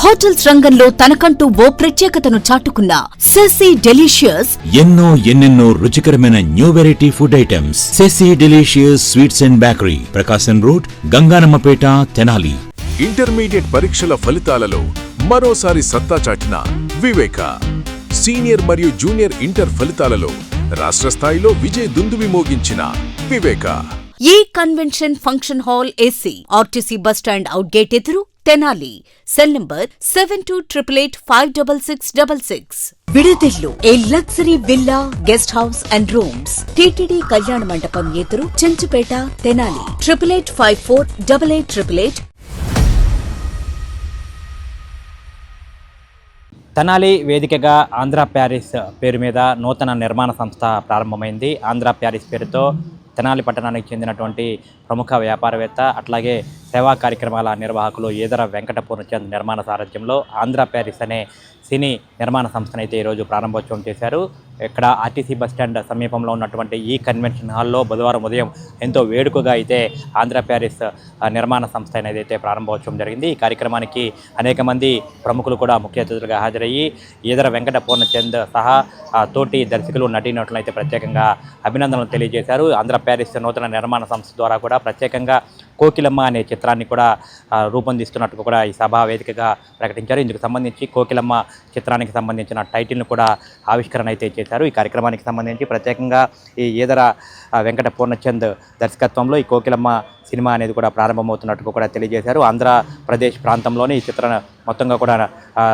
Hotels రంగంలో తనకంటూ ఓ ప్రత్యేకతను చాటుకున్న సెసి డెలిషియస్ ఎన్నెన్నో రుచికరమైన న్యూ వెరైటీ ఫుడ్ ఐటమ్స్. సెసి delicious sweets and bakery, Prakasam road, Ganganammapeta, Tenali. Intermediate పరీక్షల ఫలితాలలో మరోసారి సత్తా చాటిన వివేక. సీనియర్ మరియు జూనియర్ ఇంటర్ ఫలితాలలో రాష్ట్ర స్థాయిలో విజయ దుందుబి మోగించిన వివేక. ఈ convention function hall AC, RTC bus stand out gate ఎదురు, తెనాలి. Cell number 7288856666. విడుదెల్లు a luxury villa, guest house and rooms. TTD కళ్యాణ మండపం ఎదురు, చెంచుపేట, తెనాలి. 8854888888. తెనాలి వేదికగా ఆంధ్ర ప్యారిస్ పేరు మీద నూతన నిర్మాణ సంస్థ ప్రారంభమైంది. ఆంధ్ర ప్యారిస్ పేరుతో తెనాలి పట్టణానికి చెందినటువంటి ప్రముఖ వ్యాపారవేత్త అట్లాగే సేవా కార్యక్రమాల నిర్వాహకులు ఈదర వెంకట పూర్ణచంద్ నిర్మాణ సారథ్యంలో ఆంధ్ర ప్యారిస్ అనే సినీ నిర్మాణ సంస్థనైతే ఈరోజు ప్రారంభోత్సవం చేశారు. ఇక్కడ ఆర్టీసీ బస్టాండ్ సమీపంలో ఉన్నటువంటి ఈ కన్వెన్షన్ హాల్లో బుధవారం ఉదయం ఎంతో వేడుకగా అయితే ఆంధ్ర ప్యారిస్ నిర్మాణ సంస్థ అనేది అయితే ప్రారంభోత్సవం జరిగింది. ఈ కార్యక్రమానికి అనేక మంది ప్రముఖులు కూడా ముఖ్య అతిథులుగా హాజరయ్యి ఈదర వెంకట పూర్ణచంద్ సహా తోటి దర్శకులు, నటీనటులను అయితే ప్రత్యేకంగా అభినందనలు తెలియజేశారు. ఆంధ్ర ప్యారిస్ నూతన నిర్మాణ సంస్థ ద్వారా కూడా ప్రత్యేకంగా కోకిలమ్మ అనే చిత్రాన్ని కూడా రూపొందిస్తున్నట్టు కూడా ఈ సభా వేదికగా ప్రకటించారు. ఇందుకు సంబంధించి కోకిలమ్మ చిత్రానికి సంబంధించిన టైటిల్ను కూడా ఆవిష్కరణ అయితే చేశారు. ఈ కార్యక్రమానికి సంబంధించి ప్రత్యేకంగా ఈ ఈదర వెంకట పూర్ణచంద్ దర్శకత్వంలో ఈ కోకిలమ్మ సినిమా అనేది కూడా ప్రారంభమవుతున్నట్టు కూడా తెలియజేశారు. ఆంధ్రప్రదేశ్ ప్రాంతంలోనే ఈ చిత్రం మొత్తంగా కూడా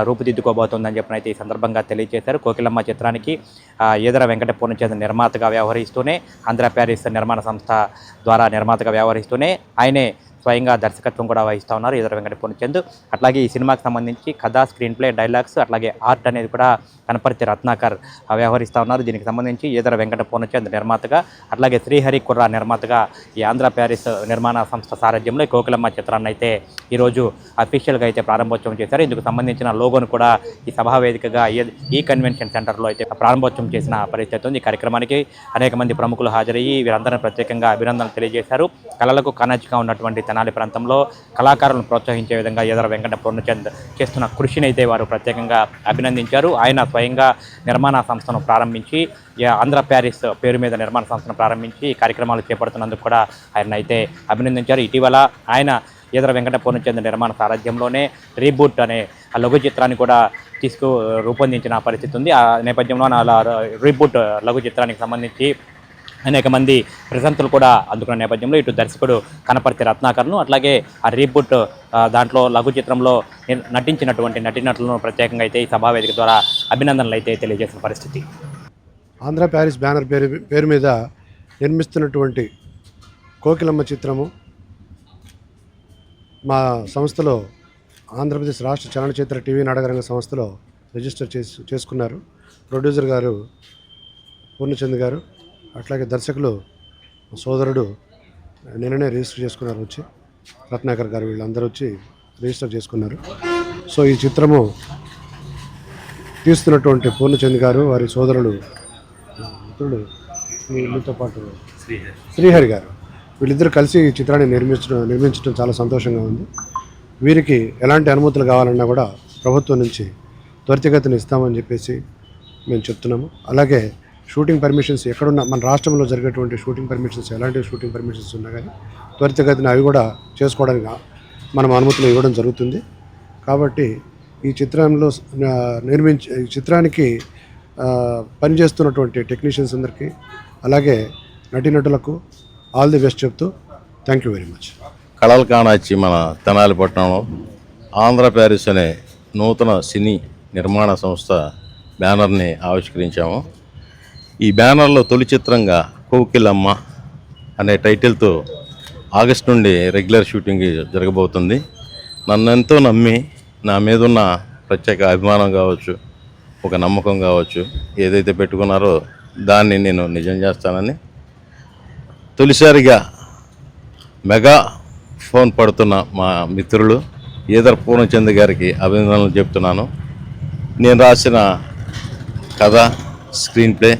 రూపుదిద్దుకోబోతుందని చెప్పినైతే ఈ సందర్భంగా తెలియజేశారు. కోకిలమ్మ చిత్రానికి ఈదర వెంకట పూర్ణచంద్ నిర్మాతగా వ్యవహరిస్తూనే ఆంధ్ర ప్యారిస్ నిర్మాణ సంస్థ ద్వారా నిర్మాతగా వ్యవహరిస్తూనే ఆయనే స్వయంగా దర్శకత్వం కూడా వహిస్తూ ఉన్నారు ఈదర వెంకట పూర్ణచంద్. అట్లాగే ఈ సినిమాకి సంబంధించి కథ, స్క్రీన్ ప్లే, డైలాగ్స్ అట్లాగే ఆర్ట్ అనేది కూడా కనపర్తి రత్నాకర్ వ్యవహరిస్తూ ఉన్నారు. దీనికి సంబంధించి ఈదర వెంకట పూర్ణచంద్ నిర్మాతగా అట్లాగే శ్రీహరి కుర్రా నిర్మాతగా ఈ ఆంధ్ర ప్యారిస్ నిర్మాణ సంస్థ సారథ్యంలో ఈ కోకిలమ్మ చిత్రాన్ని అయితే ఈరోజు అఫీషియల్గా అయితే ప్రారంభోత్సవం చేశారు. ఇందుకు సంబంధించిన లోగోను కూడా ఈ సభా వేదికగా ఈ కన్వెన్షన్ సెంటర్లో అయితే ప్రారంభోత్సవం చేసిన పరిస్థితి ఉంది. ఈ కార్యక్రమానికి అనేక మంది ప్రముఖులు హాజరయ్యి వీరందరినీ ప్రత్యేకంగా అభినందనలు తెలియజేశారు. కళలకు కనెక్ట్గా ఉన్నటువంటి తెనాలి ప్రాంతంలో కళాకారులను ప్రోత్సహించే విధంగా ఈదర వెంకట పూర్ణచంద్ చేస్తున్న కృషిని అయితే వారు ప్రత్యేకంగా అభినందించారు. ఆయన స్వయంగా నిర్మాణ సంస్థను ప్రారంభించి ఆంధ్ర ప్యారిస్ పేరు మీద నిర్మాణ సంస్థను ప్రారంభించి కార్యక్రమాలు చేపడుతున్నందుకు కూడా ఆయన అయితే అభినందించారు. ఇటీవల ఆయన ఈదర వెంకట పూర్ణచంద్ నిర్మాణ సారథ్యంలోనే రీబూట్ అనే లఘు చిత్రాన్ని కూడా రూపొందించిన పరిస్థితి ఉంది. ఆ నేపథ్యంలో రీబూట్ లఘు చిత్రానికి సంబంధించి అనేక మంది ప్రశంసలు కూడా అందుకున్న నేపథ్యంలో ఇటు దర్శకుడు కనపర్తి రత్నాకర్ను అట్లాగే ఆ రీబూట్ దాంట్లో లఘు చిత్రంలో నటించినటువంటి నటీనటులను ప్రత్యేకంగా అయితే ఈ సభావేదిక ద్వారా అభినందనలు అయితే తెలియజేసిన పరిస్థితి. ఆంధ్ర ప్యారిస్ బ్యానర్ పేరు మీద నిర్మిస్తున్నటువంటి కోకిలమ్మ చిత్రము మా సంస్థలో ఆంధ్రప్రదేశ్ రాష్ట్ర చలనచిత్ర టీవీ నాటకరంగ సంస్థలో రిజిస్టర్ చేసుకున్నారు. ప్రొడ్యూసర్ గారు పూర్ణచంద్ గారు, అట్లాగే దర్శకులు సోదరుడు నిన్ననే రిజిస్టర్ చేసుకున్నారు, వచ్చి రత్నాకర్ గారు వీళ్ళందరూ వచ్చి రిజిస్టర్ చేసుకున్నారు. సో ఈ చిత్రము తీస్తున్నటువంటి పూర్ణచంద్ గారు, వారి సోదరుడు మిత్రుడు వీళ్ళతో పాటు శ్రీహరి గారు, వీళ్ళిద్దరూ కలిసి ఈ చిత్రాన్ని నిర్మించడం చాలా సంతోషంగా ఉంది. వీరికి ఎలాంటి అనుమతులు కావాలన్నా కూడా ప్రభుత్వం నుంచి త్వరితగతిని ఇస్తామని చెప్పేసి మేము చెప్తున్నాము. అలాగే షూటింగ్ పర్మిషన్స్ ఎక్కడున్నా మన రాష్ట్రంలో జరిగేటువంటి షూటింగ్ పర్మిషన్స్, ఎలాంటి షూటింగ్ పర్మిషన్స్ ఉన్నా కానీ త్వరితగతిన అవి కూడా చేసుకోవడానికి మనం అనుమతులు ఇవ్వడం జరుగుతుంది. కాబట్టి ఈ చిత్రంలో ఈ చిత్రానికి పనిచేస్తున్నటువంటి టెక్నీషియన్స్ అందరికీ అలాగే నటీనటులకు ఆల్ ది బెస్ట్ చెప్తూ థ్యాంక్ యూ వెరీ మచ్. కళలు కానొచ్చి మన తెనాలి పట్టణంలో ఆంధ్ర ప్యారిస్ అనే నూతన సినీ నిర్మాణ సంస్థ బ్యానర్ని ఆవిష్కరించాము. ఈ బ్యానర్లో తొలి చిత్రంగా కోకిలమ్మ అనే టైటిల్తో ఆగస్టు నుండి రెగ్యులర్ షూటింగ్ జరగబోతుంది. నన్ను ఎంతో నమ్మి నా మీద ఉన్న ప్రత్యేక అభిమానం కావచ్చు, ఒక నమ్మకం కావచ్చు, ఏదైతే పెట్టుకున్నారో దాన్ని నేను నిజం చేస్తానని తొలిసారిగా మెగా ఫోన్ పడుతున్న మా మిత్రులు ఈదర పూర్ణచంద్ గారికి అభినందనలు చెప్తున్నాను. నేను రాసిన కథ, screen play,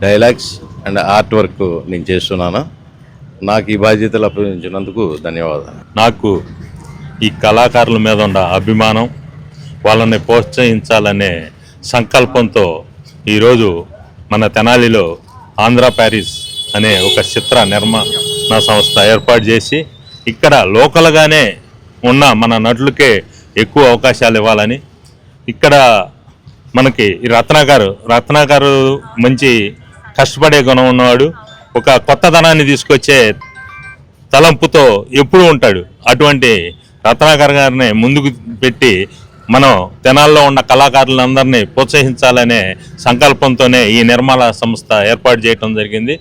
dialogues and art work నేను చేస్తున్నాను. నాకు ఈ బాధ్యతలు అప్పగించినందుకు ధన్యవాదాలు. నాకు ఈ కళాకారుల మీద ఉన్న అభిమానం, వాళ్ళని ప్రోత్సహించాలనే సంకల్పంతో ఈరోజు మన తెనాలిలో ఆంధ్ర ప్యారిస్ అనే ఒక చిత్ర నిర్మాణ సంస్థ ఏర్పాటు చేసి ఇక్కడ లోకల్గానే ఉన్న మన నటులకే ఎక్కువ అవకాశాలు ఇవ్వాలని, ఇక్కడ మనకి రత్నాకరు మంచి కష్టపడే గుణం ఉన్నవాడు, ఒక కొత్తదనాన్ని తీసుకొచ్చే తలంపుతో ఎప్పుడూ ఉంటాడు. అటువంటి రత్నాకర్ గారిని ముందుకు పెట్టి మనం తెనాల్లో ఉన్న కళాకారులందరినీ ప్రోత్సహించాలనే సంకల్పంతోనే ఈ నిర్మాణ సంస్థ ఏర్పాటు చేయడం జరిగింది.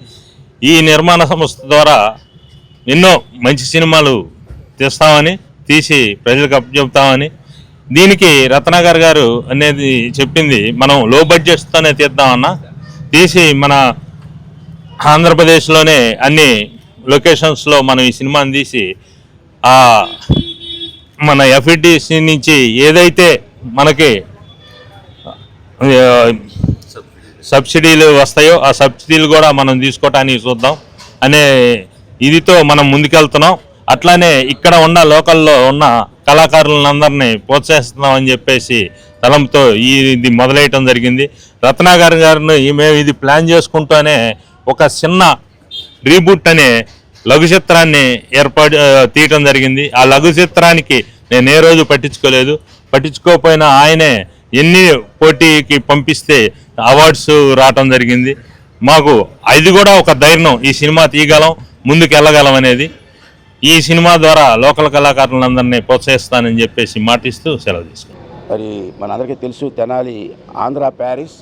ఈ నిర్మాణ సంస్థ ద్వారా ఎన్నో మంచి సినిమాలు తీసి ప్రజలకు అప్పచెప్తామని, దీనికి రత్నాకర్ గారు అనేది చెప్పింది మనం లో బడ్జెట్స్తోనే తీద్దామన్నా, తీసి మన ఆంధ్రప్రదేశ్లోనే అన్ని లొకేషన్స్లో మనం ఈ సినిమాని తీసి మన ఎఫ్ఈటీసీ నుంచి ఏదైతే మనకి సబ్సిడీలు వస్తాయో ఆ సబ్సిడీలు కూడా మనం తీసుకోవటానికి చూద్దాం అనే ఇదితో మనం ముందుకెళ్తున్నాం. అట్లానే ఇక్కడ ఉన్న లోకల్లో ఉన్న కళాకారులందరినీ ప్రోత్సహిస్తున్నామని చెప్పేసి తలంతో ఇది మొదలెయటం జరిగింది. రత్నాకర్ గారిని మేము ఇది ప్లాన్ చేసుకుంటూనే ఒక చిన్న రీబూట్ అనే లఘు చిత్రాన్ని తీయటం జరిగింది. ఆ లఘు చిత్రానికి నేను ఏ రోజు పట్టించుకోకపోయినా ఆయనే ఎన్ని పోటీకి పంపిస్తే అవార్డ్స్ రావటం జరిగింది. మాకు అది కూడా ఒక ధైర్యం, ఈ సినిమా తీయగలం, ముందుకు వెళ్ళగలం అనేది. ఈ సినిమా ద్వారా లోకల్ కళాకారులందరినీ ప్రోత్సహిస్తానని చెప్పేసి మాటిస్తూ సెలవు తీసుకున్నాం. మరి మనందరికీ తెలుసు, తెనాలి ఆంధ్ర ప్యారిస్,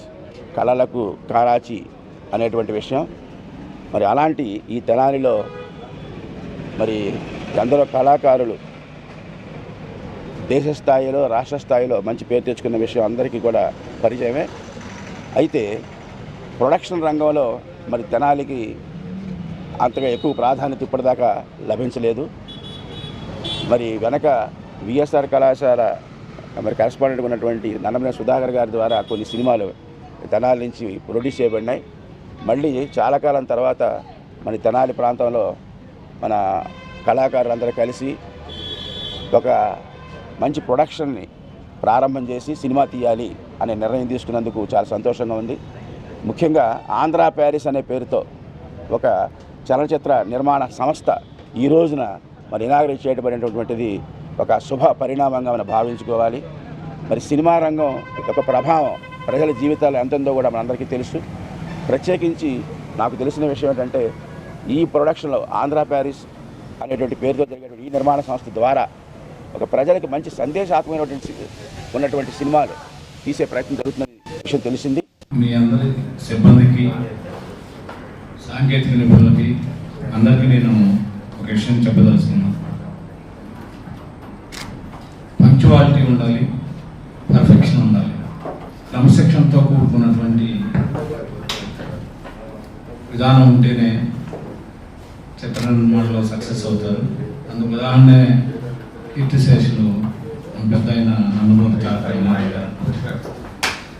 కళలకు కారాచి అనేటువంటి విషయం. మరి అలాంటి ఈ తెనాలిలో మరి ఎందరో కళాకారులు దేశ స్థాయిలో, రాష్ట్ర స్థాయిలో మంచి పేరు తెచ్చుకున్న విషయం అందరికీ కూడా పరిచయమే. అయితే ప్రొడక్షన్ రంగంలో మరి తెనాలికి అంతగా ఎక్కువ ప్రాధాన్యత ఇప్పటిదాకా లభించలేదు. మరి వెనక విఎస్ఆర్ కళాశాల మరి కరెస్పాండెంట్ ఉన్నటువంటి నన్నమనేని సుధాకర్ గారి ద్వారా కొన్ని సినిమాలు తెనాలి నుంచి ప్రొడ్యూస్ చేయబడినాయి. మళ్ళీ చాలా కాలం తర్వాత మన తెనాలి ప్రాంతంలో మన కళాకారులందరూ కలిసి ఒక మంచి ప్రొడక్షన్ని ప్రారంభం చేసి సినిమా తీయాలి అనే నిర్ణయం తీసుకున్నందుకు చాలా సంతోషంగా ఉంది. ముఖ్యంగా ఆంధ్ర ప్యారిస్ అనే పేరుతో ఒక చలనచిత్ర నిర్మాణ సంస్థ ఈ రోజున మరి ఇనాగరేట్ చేయబడినటువంటిది ఒక శుభ పరిణామంగా మనం భావించుకోవాలి. మరి సినిమా రంగం యొక్క ప్రభావం ప్రజల జీవితాలు ఎంత ఉందో కూడా మనందరికీ తెలుసు. ప్రత్యేకించి నాకు తెలిసిన విషయం ఏంటంటే, ఈ ప్రొడక్షన్లో ఆంధ్ర ప్యారిస్ అనేటువంటి పేరుతో జరిగేటువంటి ఈ నిర్మాణ సంస్థ ద్వారా ఒక ప్రజలకు మంచి సందేశాత్మకమైనటువంటి సినిమాలు తీసే ప్రయత్నం జరుగుతుందని విషయం తెలిసింది. మీ అందరి సిబ్బందికి, సాంకేతిక నిపుణులకి అందరికీ నేను ఒక విషయం చెప్పదలుచుకున్నాను. పంక్చువాలిటీ ఉండాలి, పర్ఫెక్షన్ ఉండాలి, క్రమశిక్షణతో కూడుకున్నటువంటి విధానం ఉంటేనే చిత్ర నిర్మాణంలో సక్సెస్ అవుతారు. అందుకు ఉదాహరణ కీర్తిశేషులు పెద్ద అయిన నందమూరి తారక గారు.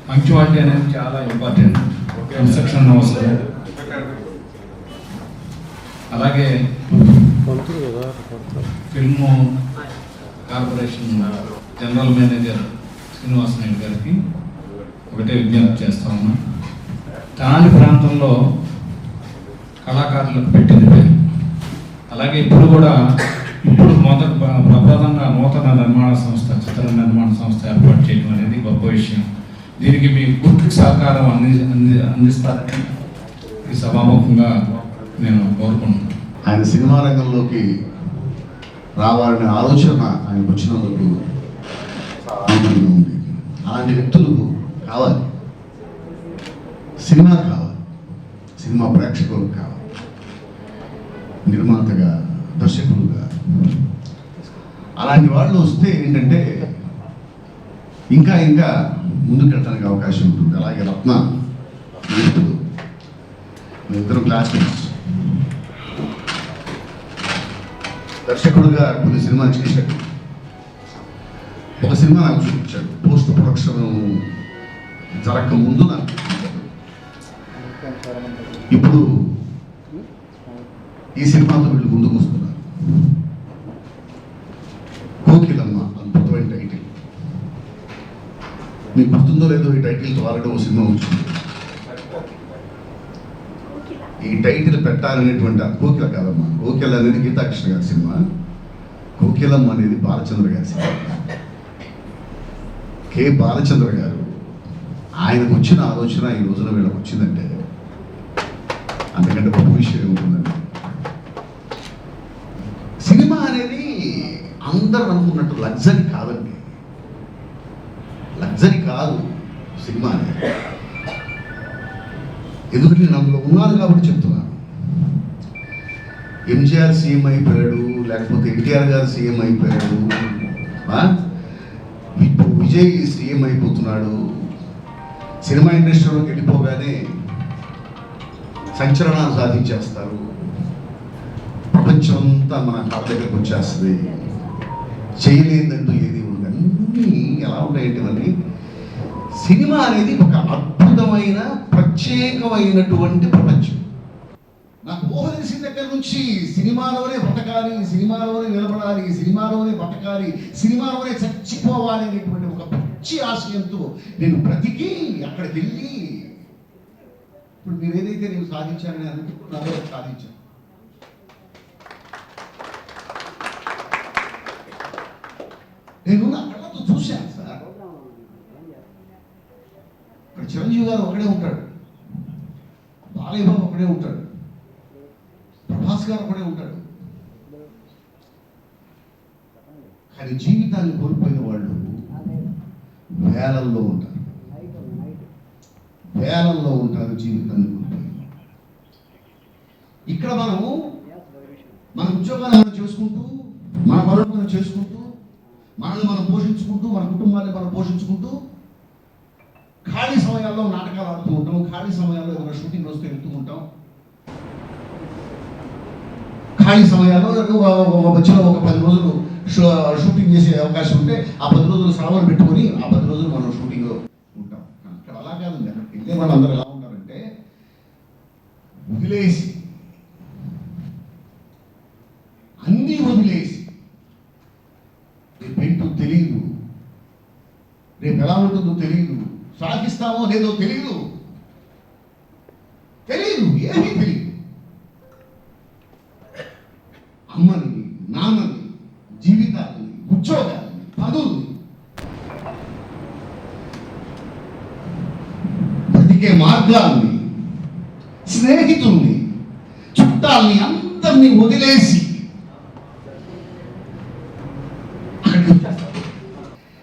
పంక్చువాలిటీ అనేది చాలా ఇంపార్టెంట్, క్రమశిక్షణ అవసరం. అలాగే film corporation general manager Srinivasa Naidu గారికి ఒకటే విజ్ఞప్తి చేస్తా ఉన్నా. తెనాలి ప్రాంతంలో కళాకారులకు పెట్టింది పేరు. అలాగే ఇప్పుడు ప్రప్రదంగా నూతన నిర్మాణ సంస్థ, చిత్ర నిర్మాణ సంస్థ ఏర్పాటు చేయడం అనేది గొప్ప విషయం. దీనికి మీ పూర్తి సహకారం అందిస్తారని ఈ సభాముఖంగా నేను కోరుకుంటున్నాను. ఆయన సినిమా రంగంలోకి రావాలనే ఆలోచన ఆయనకు వచ్చినందుకు ఆనందంగా ఉంది. అలాంటి వ్యక్తులు కావాలి, సినిమా కావాలి, సినిమా ప్రేక్షకులకు కావాలి, నిర్మాతగా, దర్శకులుగా. అలాంటి వాళ్ళు వస్తే ఏంటంటే ఇంకా ఇంకా ముందుకెళ్ళడానికి అవకాశం ఉంటుంది. అలాగే రత్న ఇద్దరు క్లాస్మేట్స్, దర్శకుడుగా కొన్ని సినిమాలు చేశాడు. ఒక సినిమా నాకు చూపించాడు, పోస్ట్ ప్రొడక్షన్ జరగక ముందు నాకు. ఇప్పుడు ఈ సినిమాతో వీళ్ళు ముందుకు వస్తున్నారు. కోకి మీకు గుర్తుందో లేదో ఈ టైటిల్తో ఆల్రెడీ ఒక సినిమా వచ్చింది. ఈ టైటిల్ పెట్టాలనేటువంటి కోకిల కాదమ్మా, కోకిల అనేది గీతాకృష్ణ గారి సినిమా, కోకిలం అనేది బాలచంద్ర గారి సినిమా. కె బాలచంద్ర గారు ఆయనకు వచ్చిన ఆలోచన ఈ రోజున వీళ్ళకి వచ్చిందంటే అంతకంటే గొప్ప విషయం ఏముంటుందండి. సినిమా అనేది అందరూ అనుకున్నట్టు లగ్జరీ కాదండి, లగ్జరీ కాదు సినిమా అనేది. ఎందుకంటే నేను అందులో ఉన్నాను కాబట్టి చెప్తున్నాను. ఎంజీఆర్ సీఎం అయిపోయాడు, లేకపోతే ఎన్టీఆర్ గారు సీఎం అయిపోయాడు, ఇప్పుడు విజయ్ సీఎం అయిపోతున్నాడు. సినిమా ఇండస్ట్రీలోకి వెళ్ళిపోగానే సంచలనాలు సాధించేస్తారు, ప్రపంచం అంతా మన కాళ్ళ దగ్గరకు వచ్చేస్తుంది, చేయలేదంటూ ఏది ఉంది. అన్నీ ఎలా ఉంటాయంటే మరి సినిమా అనేది ఒక అద్భుతమైన ప్రత్యేకమైనటువంటి ప్రపంచం. నాకు ఊహ తెలిసిన దగ్గర నుంచి సినిమాలోనే బతకాలి, సినిమాలోనే నిలబడాలి, సినిమాలోనే బతకాలి, సినిమాలోనే చచ్చిపోవాలి అనేటువంటి ఒక పిచ్చి ఆశయంతో నేను బ్రతికి అక్కడికి వెళ్ళి ఇప్పుడు మీరు ఏదైతే నేను సాధించానని అనుకుంటున్నారో సాధించాను. నేను నా కళ్ళతో చూశాను సార్. ఇక్కడ చిరంజీవి గారు ఒకడే ఉంటాడు, బాలయ్య బాబు ఒకడే ఉంటాడు, ప్రభాస్ గారు ఒకడే ఉంటాడు. కానీ జీవితాన్ని కోల్పోయిన వాళ్ళు వేలల్లో ఉంటారు, వేలల్లో ఉంటారు జీవితాన్ని కోల్పోయిన. ఇక్కడ మనము మన ఉద్యోగాలు మనం చేసుకుంటూ, మన పనులు మనం చేసుకుంటూ, మనల్ని మనం పోషించుకుంటూ, మన కుటుంబాన్ని మనం పోషించుకుంటూ, ఖాళీ సమయాల్లో నాటకాలు ఆడుతూ ఉంటాం, ఖాళీ సమయాల్లో ఏదైనా షూటింగ్ వస్తే వెళ్తూ ఉంటాం, ఖాళీ సమయాల్లో మధ్యలో ఒక 10 రోజులు షూటింగ్ చేసే అవకాశం ఉంటే ఆ 10 రోజులు సెలవులు పెట్టుకొని ఆ 10 రోజులు మనం షూటింగ్లో ఉంటాం. అక్కడ అలా కాదండి. అక్కడికి వెళ్ళే వాళ్ళందరూ ఎలా ఉంటారంటే వదిలేసి, అన్నీ వదిలేసి, రేపేంటో తెలియదు, రేపు ఎలా ఉంటుందో తెలియదు, సాగిస్తామో లేదో తెలియదు, ఏమీ తెలియదు. అమ్మని, నాన్నని, జీవితాన్ని, ఉద్యోగాన్ని, పదుల్ని, బ్రతికే మార్గాల్ని, స్నేహితుల్ని, చుట్టాల్ని అందరినీ వదిలేసి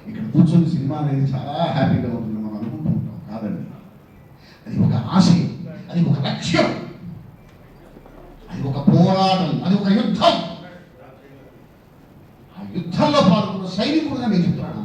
ఇక్కడ కూర్చొని సినిమా అనేది చాలా హ్యాపీగా ఉంటుంది మనం అనుకుంటూ ఉంటాం. కాదండి, అది ఒక ఆశయం, అది ఒక లక్ష్యం, అది ఒక పోరాటం, అది ఒక యుద్ధం. ఆ యుద్ధంలో పాల్గొన్న సైనికులుగా నేను చెప్తున్నాను.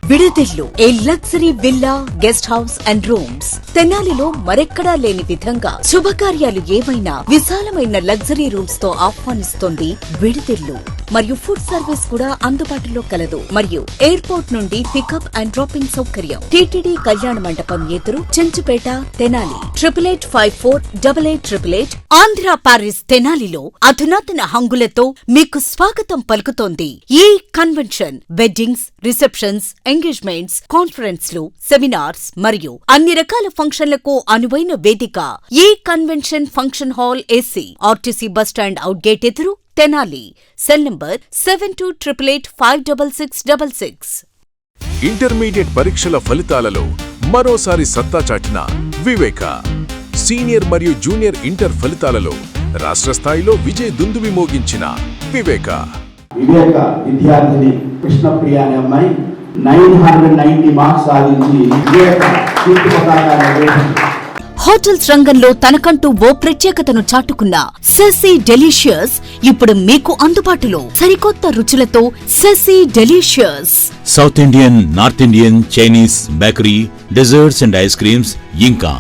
విడుదిల్లు a luxury villa guest house and rooms. తెనాలిలో మరెక్కడా లేని విధంగా శుభకార్యాలు ఏమైనా విశాలమైన లగ్జరీ రూమ్స్ తో ఆహ్వానిస్తోంది విడుదిల్లు. మరియు ఫుడ్ సర్వీస్ కూడా అందుబాటులో కలదు. మరియు ఎయిర్పోర్ట్ నుండి పికప్ అండ్ డ్రాపింగ్ సౌకర్యం. టీటీడీ కళ్యాణ మండపం ఎదురు, చెంచుపేట, తెనాలి. 8854888888. ఆంధ్ర ప్యారిస్ తెనాలిలో అధునాతన హంగులతో మీకు స్వాగతం పలుకుతోంది ఈ కన్వెన్షన్. వెడ్డింగ్స్, రిసెప్షన్స్, ఎంగేజ్మెంట్స్, కాన్ఫరెన్స్లు, సెమినార్స్ మరియు అన్ని రకాల ఫంక్షన్లకు అనువైన వేదిక. ఈ convention function hall AC, RTC bus stand out gate ఎదురు, తెనాలి. Cell number 7288556666. ఇంటర్మీడియట్ పరీక్షల ఫలితాలలో మరోసారి సత్తా చాటిన వివేక. సీనియర్ మరియు జూనియర్ ఇంటర్ ఫలితాలలో రాష్ట్ర స్థాయిలో విజయ దుందుబి మోగించిన వివేక. వివేక విద్యార్థిని కృష్ణప్రియ అనే అమ్మాయి 990 మార్క్స్ సాధించి వివేక కీర్తి పతాకాన్ని. హోటల్స్ రంగంలో తనకంటూ ఓ ప్రత్యేకతను చాటుకున్న సెసీ డెలీషియస్ ఇప్పుడు మీకు అందుబాటులో. సరికొత్త రుచులతో సెసీ delicious. South Indian, north Indian, Chinese, bakery, desserts and ice creams, ఇంకా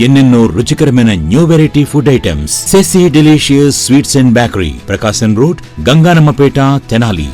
ఎన్నెన్నో రుచికరమైన న్యూ వెరైటీ ఫుడ్ ఐటమ్స్. సెసీ delicious sweets and bakery, Prakasam road, Ganganammapeta, Tenali.